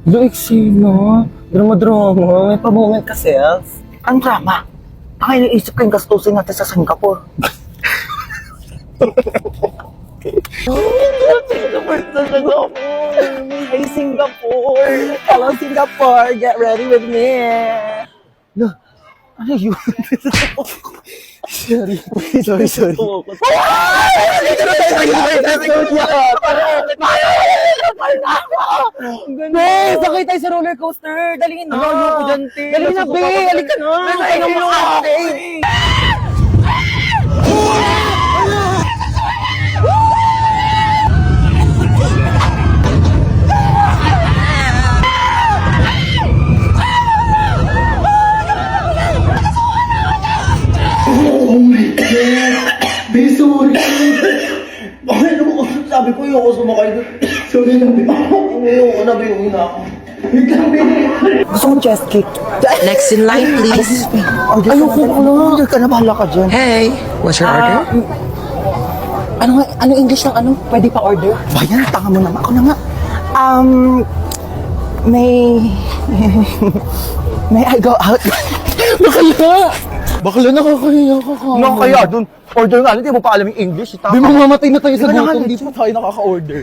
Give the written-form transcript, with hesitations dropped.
Eksena. Drama-drama. May pa-moment ka, self. Ang drama. Ang iniisip ko yung gastusin natin sa Singapore. Hey, Singapore! Hello, Singapore! Get ready with me! No, ano yun? Sorry. Sorry. Be, sakay tayo sa roller coaster! Dali na! Ayoko dyan, te. Dali na, be! Halika na! Ay, Ano mo ate? Oh my God! Be, sorry! Bakit naman ko? Sabi ko yung ako sumakay doon. Sorry na, Be. Ayoko na, Be. Uwi na ako. Wait lang, Be. Gusto kong chest kick. Next in line, please. Ayoko na. Order ka na, bahala ka dyan. Hey, what's your order? Ano English ng ano? Pwede pa order? Bayan, tanga mo naman. Ako na nga. May I go out? Bakla nakakahiya ka ka. Nakakaya dun. Order nga, hindi mo pa alam yung English. Di mamamatay na tayo sa Di ba gutom nga, dito tayo nakaka-order.